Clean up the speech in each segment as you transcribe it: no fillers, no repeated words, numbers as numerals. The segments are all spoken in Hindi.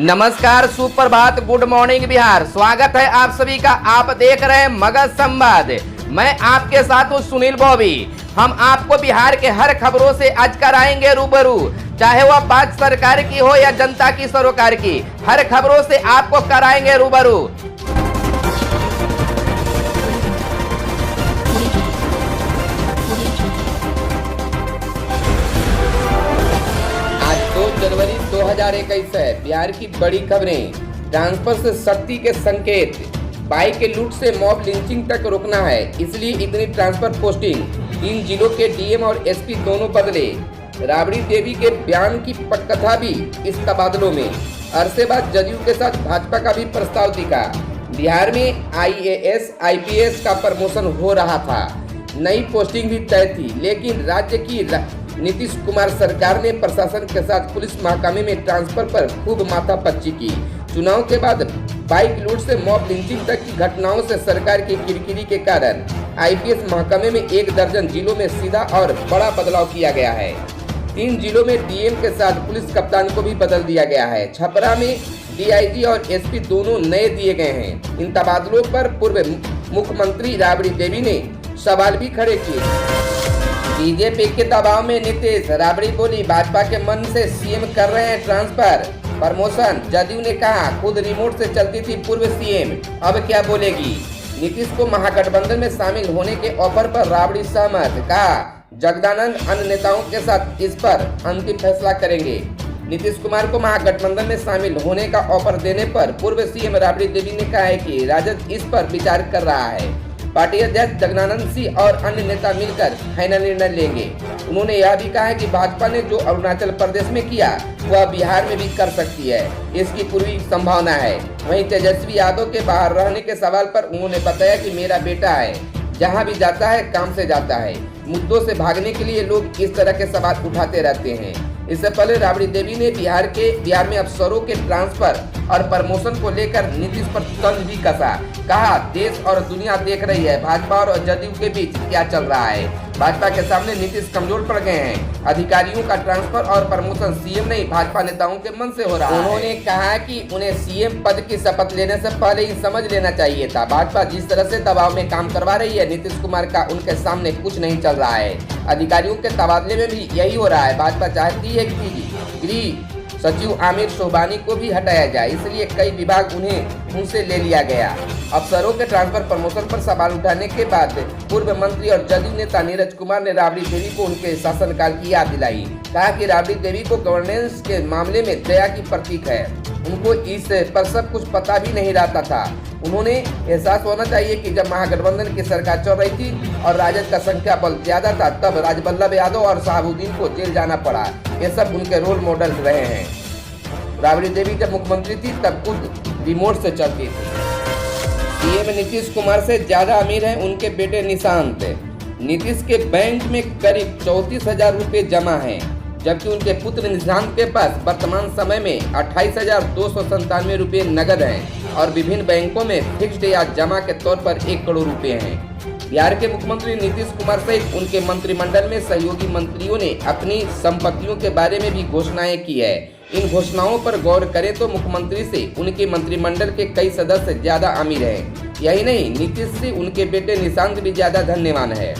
नमस्कार, सुप्रभात, गुड मॉर्निंग बिहार। स्वागत है आप सभी का। आप देख रहे हैं मगध संवाद। मैं आपके साथ हूं सुनील बॉबी। हम आपको बिहार के हर खबरों से आज कराएंगे रूबरू, चाहे वह बात सरकार की हो या जनता की सरोकार की। हर खबरों से आपको कराएंगे रूबरू। आज 2 जनवरी 2021 है। बिहार की बड़ी खबरें। ट्रांसफर से शक्ति के संकेत। बाइक के लूट से मॉब लिंचिंग तक रोकना है, इसलिए इतनी ट्रांसफर पोस्टिंग। 3 जिलों के डीएम और एसपी दोनों बदले। राबड़ी देवी के बयान की पटकथा भी इस तबादलों में। अरसे बाद जदयू के साथ भाजपा का भी प्रस्ताव दिखा। बिहार में आईएएस आईपीएस का प्रमोशन हो रहा था। नई पोस्टिंग भी तय थी, लेकिन राज्य की नीतीश कुमार सरकार ने प्रशासन के साथ पुलिस महकमे में ट्रांसफर पर खूब माथापच्ची की। चुनाव के बाद बाइक लूट से मॉब लिंचिंग तक की घटनाओं से सरकार की किरकिरी के कारण आईपीएस महकमे में 1 दर्जन जिलों में सीधा और बड़ा बदलाव किया गया है। 3 जिलों में डीएम के साथ पुलिस कप्तान को भी बदल दिया गया है। छपरा में डीआईजी और एसपी दोनों नए दिए गए हैं। इन तबादलों पर पूर्व मुख्यमंत्री राबड़ी देवी ने सवाल भी खड़े किए। बीजेपी के दबाव में नीतीश। राबड़ी बोली, भाजपा के मन से सीएम कर रहे हैं ट्रांसफर प्रमोशन। जदयू ने कहा, खुद रिमोट से चलती थी पूर्व सीएम, अब क्या बोलेगी। नीतीश को महागठबंधन में शामिल होने के ऑफर पर राबड़ी सहमत। कहा, जगदानंद अन्य नेताओं के साथ इस पर अंतिम फैसला करेंगे। नीतीश कुमार को महागठबंधन में शामिल होने का ऑफर देने पर पूर्व सीएम राबड़ी देवी ने कहा है कि राजद इस पर विचार कर रहा है। पार्टी अध्यक्ष जगदानंद सिंह और अन्य नेता मिलकर फाइनल निर्णय लेंगे। उन्होंने यह भी कहा है कि भाजपा ने जो अरुणाचल प्रदेश में किया वह बिहार में भी कर सकती है, इसकी पूरी संभावना है। वहीं तेजस्वी यादव के बाहर रहने के सवाल पर उन्होंने बताया कि मेरा बेटा है, जहां भी जाता है काम से जाता है। मुद्दों से भागने के लिए लोग इस तरह के सवाल उठाते रहते हैं। इससे पहले राबड़ी देवी ने बिहार में अफसरों के ट्रांसफर और प्रमोशन को लेकर नीतीश पर तंज भी कसा। कहा, देश और दुनिया देख रही है भाजपा और जदयू के बीच क्या चल रहा है। भाजपा के सामने नीतीश कमजोर पड़ गए हैं। अधिकारियों का ट्रांसफर और प्रमोशन सीएम नहीं, भाजपा नेताओं के मन से हो रहा है। उन्होंने कहा कि उन्हें सीएम पद की शपथ लेने से पहले ही समझ लेना चाहिए था। भाजपा जिस तरह से दबाव में काम करवा रही है, नीतीश कुमार का उनके सामने कुछ नहीं चल रहा है। अधिकारियों के तबादले में भी यही हो रहा है। भाजपा चाहती है कि गृह सचिव आमिर शोभानी को भी हटाया जाए, इसलिए कई विभाग उन्हें उनसे ले लिया गया। अफसरों के ट्रांसफर प्रमोशन पर सवाल उठाने के बाद पूर्व मंत्री और जदयू नेता नीरज कुमार ने राबड़ी देवी को उनके शासनकाल की याद दिलाई। कहा कि राबड़ी देवी को गवर्नेंस के मामले में दया की प्रतीक है। उनको इस पर सब कुछ पता भी नहीं रहता था। उन्होंने एहसास होना चाहिए कि जब महागठबंधन की सरकार चल रही थी और राजद का संख्या बल ज्यादा था, तब राजबल्लभ यादव और शहाबुद्दीन को जेल जाना पड़ा। ये सब उनके रोल मॉडल रहे हैं। राबड़ी देवी जब मुख्यमंत्री थी तब खुद रिमोट से चलती थी। सीएम नीतीश कुमार से ज्यादा अमीर हैं उनके बेटे निशांत। नीतीश के बैंक में करीब 34,000 रुपये जमा हैं, जबकि उनके पुत्र निशांत के पास वर्तमान समय में 28,297 रुपये नगद हैं और विभिन्न बैंकों में फिक्स्ड या जमा के तौर पर 1 करोड़ रुपये हैं। बिहार के मुख्यमंत्री नीतीश कुमार सहित उनके मंत्रिमंडल में सहयोगी मंत्रियों ने अपनी संपत्तियों के बारे में भी घोषणाएं की है। इन घोषणाओं पर गौर करें तो मुख्यमंत्री से उनके मंत्रिमंडल के कई सदस्य ज्यादा अमीर हैं। यही नहीं, नीतीश से उनके बेटे निशांत भी ज्यादा धन्यवान है।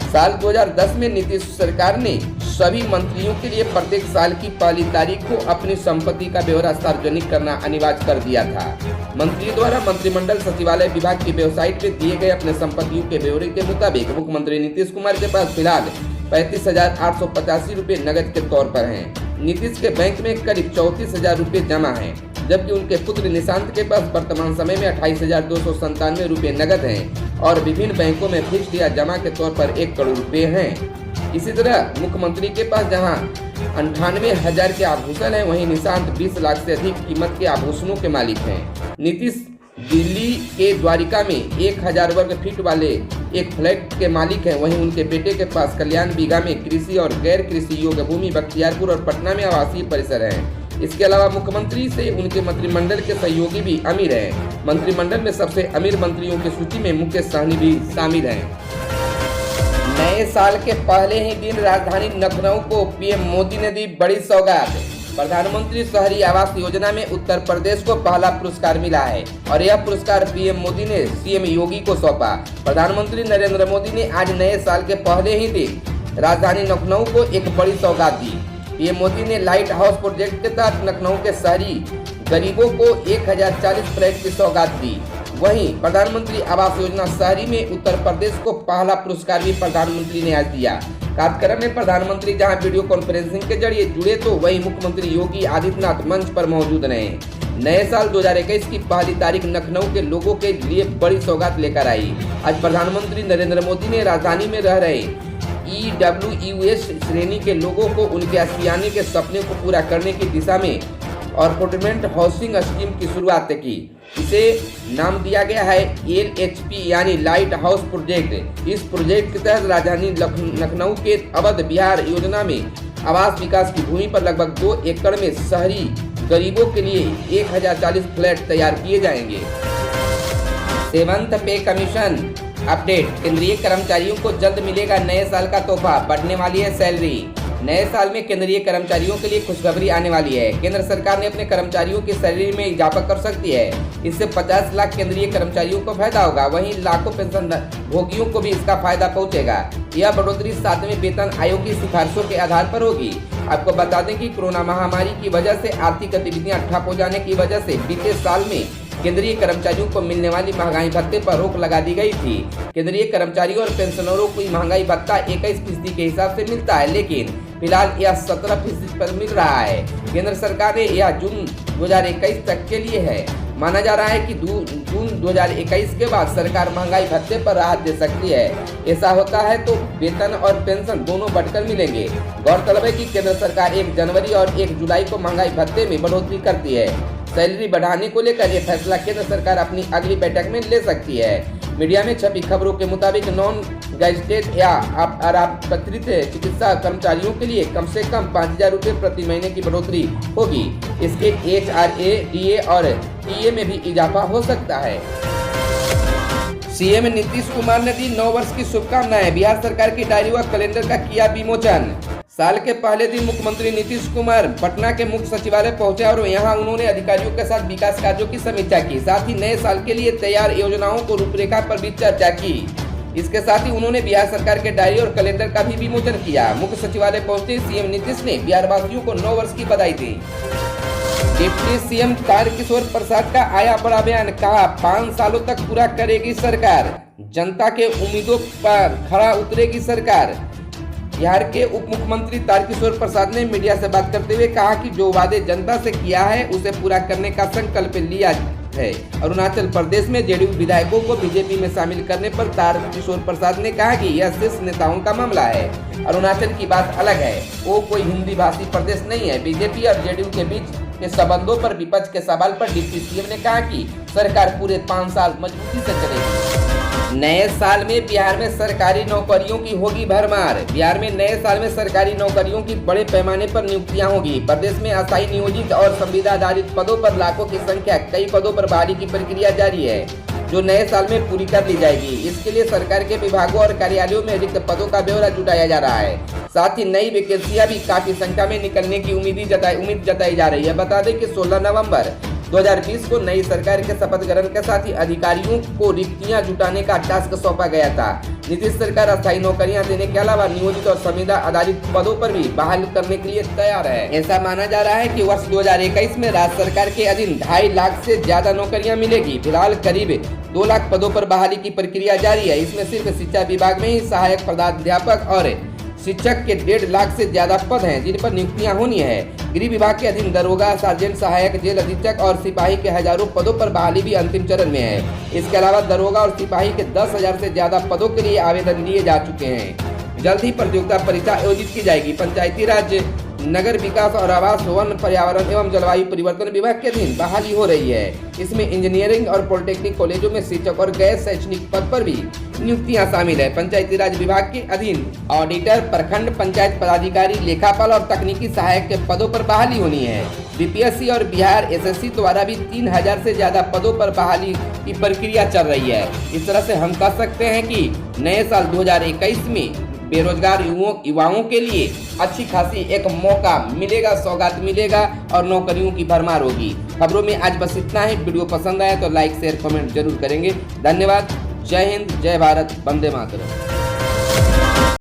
साल 2010 में नीतीश सरकार ने सभी मंत्रियों के लिए प्रत्येक साल की पहली तारीख को अपनी संपत्ति का ब्यौरा सार्वजनिक करना अनिवार्य कर दिया था। मंत्री द्वारा मंत्रिमंडल सचिवालय विभाग की वेबसाइट पर दिए गए अपने संपत्तियों के ब्यौरे के मुताबिक मुख्यमंत्री नीतीश कुमार के पास फिलहाल 35,885 रुपये नगद के तौर पर हैं। नीतीश के बैंक में करीब 34,000 रुपये जमा हैं, जबकि उनके पुत्र निशांत के पास वर्तमान समय में 28,297 रुपये नगद हैं और विभिन्न बैंकों में फिक्स्ड या जमा के तौर पर 1 करोड़ रुपये हैं। इसी तरह मुख्यमंत्री के पास जहां 98,000 के आभूषण हैं, वहीं निशांत 20 लाख से अधिक कीमत के आभूषणों के मालिक हैं। नीतीश दिल्ली के द्वारिका में 1,000 वर्ग फीट वाले एक फ्लैट के मालिक हैं, वहीं उनके बेटे के पास कल्याण बीघा में कृषि और गैर कृषि योग्य भूमि, बख्तियारपुर और पटना में आवासीय परिसर हैं। इसके अलावा मुख्यमंत्री से उनके मंत्रिमंडल के सहयोगी भी अमीर हैं। मंत्रिमंडल में सबसे अमीर मंत्रियों की सूची में मुकेश सहनी भी शामिल हैं। नए साल के पहले ही दिन राजधानी लखनऊ को पीएम मोदी ने दी बड़ी सौगात। प्रधानमंत्री शहरी आवास योजना में उत्तर प्रदेश को पहला पुरस्कार मिला है और यह पुरस्कार पीएम मोदी ने सीएम योगी को सौंपा। प्रधानमंत्री नरेंद्र मोदी ने आज नए साल के पहले ही दिन राजधानी लखनऊ को एक बड़ी सौगात दी। पीएम मोदी ने लाइट हाउस प्रोजेक्ट के तहत लखनऊ के शहरी गरीबों को 1040 फ्लैट की सौगात दी। वहीं प्रधानमंत्री आवास योजना शहरी में उत्तर प्रदेश को पहला पुरस्कार भी प्रधानमंत्री ने आज दिया। कार्यक्रम में प्रधानमंत्री जहां वीडियो कॉन्फ्रेंसिंग के जरिए जुड़े तो वहीं मुख्यमंत्री योगी आदित्यनाथ मंच पर मौजूद रहे। नए साल 2021 की पहली तारीख लखनऊ के लोगों के लिए बड़ी सौगात लेकर आई। आज प्रधानमंत्री नरेंद्र मोदी ने राजधानी में रह रहे EWS श्रेणी के लोगों को उनके आशियाने के सपने को पूरा करने की दिशा में अफोर्डेबल हाउसिंग स्कीम की शुरुआत की। इसे नाम दिया गया है LHP यानी लाइट हाउस प्रोजेक्ट। इस प्रोजेक्ट के तहत राजधानी लखनऊ के अवध विहार योजना में आवास विकास की भूमि पर लगभग 2 एकड़ में शहरी गरीबों के लिए 1040 फ्लैट तैयार किए जाएंगे। 7th पे कमीशन अपडेट। केंद्रीय कर्मचारियों को जल्द मिलेगा नए साल का तोहफा, बढ़ने वाली है सैलरी। नए साल में केंद्रीय कर्मचारियों के लिए खुशखबरी आने वाली है। केंद्र सरकार ने अपने कर्मचारियों की सैलरी में इजाफा कर सकती है। इससे 50 लाख केंद्रीय कर्मचारियों को फायदा होगा, वहीं लाखों पेंशन भोगियों को भी इसका फायदा पहुंचेगा। यह बढ़ोतरी 7वें वेतन आयोग की सिफारिशों के आधार पर होगी। आपको बता दें कि कोरोना महामारी की वजह से आर्थिक गतिविधियां ठप हो जाने की वजह से बीते साल में केंद्रीय कर्मचारियों को मिलने वाली महंगाई भत्ते पर रोक लगा दी गई थी। केंद्रीय कर्मचारियों और पेंशनरों को महंगाई भत्ता 21% के हिसाब से मिलता है, लेकिन फिलहाल यह 17% पर मिल रहा है। केंद्र सरकार ने यह जून 2021 तक के लिए है। माना जा रहा है कि जून 2021 के बाद सरकार महंगाई भत्ते पर राहत दे सकती है। ऐसा होता है तो वेतन और पेंशन दोनों बढ़कर मिलेंगे। गौरतलब है कि केंद्र सरकार 1 जनवरी और 1 जुलाई को महंगाई भत्ते में बढ़ोतरी करती है। सैलरी बढ़ाने को लेकर यह फैसला केंद्र सरकार अपनी अगली बैठक में ले सकती है। मीडिया में छपी खबरों के मुताबिक नॉन गैजेटेड या अपत्रित चिकित्सा कर्मचारियों के लिए कम से कम 5000 रुपये प्रति महीने की बढ़ोतरी होगी। इसके HRA, DA और TA में भी इजाफा हो सकता है। सीएम नीतीश कुमार ने दी 9 वर्ष की शुभकामनाएं। बिहार सरकार की डायरी व कैलेंडर का किया विमोचन। साल के पहले दिन मुख्यमंत्री नीतीश कुमार पटना के मुख्य सचिवालय पहुंचे और यहां उन्होंने अधिकारियों के साथ विकास कार्यों की समीक्षा की। साथ ही नए साल के लिए तैयार योजनाओं को रूपरेखा पर भी चर्चा की। इसके साथ ही उन्होंने बिहार सरकार के डायरी और कैलेंडर का भी विमोचन किया। मुख्य सचिवालय पहुंचे सीएम नीतीश ने बिहार वासियों को 9 वर्ष की बधाई दी। डिप्टी सीएम तारकिशोर प्रसाद का आया बड़ा बयान, कहा 5 सालों तक पूरा करेगी सरकार, जनता के उम्मीदों पर खरा उतरेगी सरकार। बिहार के उप मुख्यमंत्री तारकिशोर प्रसाद ने मीडिया से बात करते हुए कहा कि जो वादे जनता से किया है उसे पूरा करने का संकल्प लिया है। अरुणाचल प्रदेश में जेडीयू विधायकों को बीजेपी में शामिल करने पर तारकिशोर प्रसाद ने कहा कि यह शीर्ष नेताओं का मामला है। अरुणाचल की बात अलग है, वो कोई हिंदी भाषी प्रदेश नहीं है। बीजेपी और जेडीयू के बीच के संबंधों पर विपक्ष के सवाल पर डिप्टी सीएम ने कहा कि सरकार पूरे 5 साल मजबूती से चलेगी। नए साल में बिहार में सरकारी नौकरियों की होगी भरमार। बिहार में नए साल में सरकारी नौकरियों की बड़े पैमाने पर नियुक्तियां होगी। प्रदेश में अस्थायी नियोजित और संविदा आधारित पदों पर लाखों की संख्या, कई पदों पर बहाली की प्रक्रिया जारी है, जो नए साल में पूरी कर ली जाएगी। इसके लिए सरकार के विभागों और कार्यालयों में रिक्त पदों का ब्यौरा जुटाया जा रहा है। साथ ही नई वैकेंसियां भी काफी संख्या में निकलने की उम्मीद जताई जा रही है। बता दें कि 16 नवंबर 2020 को नई सरकार के शपथ ग्रहण के साथ ही अधिकारियों को रिक्तियां जुटाने का टास्क सौंपा गया था। नीतीश सरकार अस्थायी नौकरियां देने के अलावा नियोजित और संविदा आधारित पदों पर भी बहाल करने के लिए तैयार है। ऐसा माना जा रहा है कि वर्ष 2021 में राज्य सरकार के अधीन 2.5 लाख से ज्यादा नौकरियां मिलेगी। फिलहाल करीब 2 लाख पदों पर बहाली की प्रक्रिया जारी है। इसमें सिर्फ शिक्षा विभाग में ही सहायक प्रधानाध्यापक और शिक्षक के 1.5 लाख से ज्यादा पद हैं जिन पर नियुक्तियां होनी है। गृह विभाग के अधीन दरोगा, सार्जेंट, सहायक जेल अधीक्षक और सिपाही के हजारों पदों पर बहाली भी अंतिम चरण में है। इसके अलावा दरोगा और सिपाही के 10,000 से ज्यादा पदों के लिए आवेदन लिए जा चुके हैं। जल्द ही प्रतियोगिता परीक्षा आयोजित की जाएगी। पंचायती राज, नगर विकास और आवास, वन, पर्यावरण एवं जलवायु परिवर्तन विभाग के अधीन बहाली हो रही है। इसमें इंजीनियरिंग और पॉलिटेक्निक कॉलेजों में शिक्षक और गैर शैक्षणिक पद पर भी नियुक्तियां शामिल है। पंचायती राज विभाग के अधीन ऑडिटर, प्रखंड पंचायत पदाधिकारी, लेखापाल और तकनीकी सहायक के पदों पर बहाली होनी है। बीपीएससी और बिहार एसएससी द्वारा भी 3000 से ज्यादा पदों पर बहाली की प्रक्रिया चल रही है। इस तरह से हम कह सकते हैं कि नए साल 2021 में बेरोजगार युवाओं के लिए अच्छी खासी एक मौका मिलेगा, सौगात मिलेगा और नौकरियों की भरमार होगी। खबरों में आज बस इतना है। वीडियो पसंद आया तो लाइक शेयर कमेंट जरूर करेंगे। धन्यवाद। जय हिंद, जय भारत, वंदे मातरम।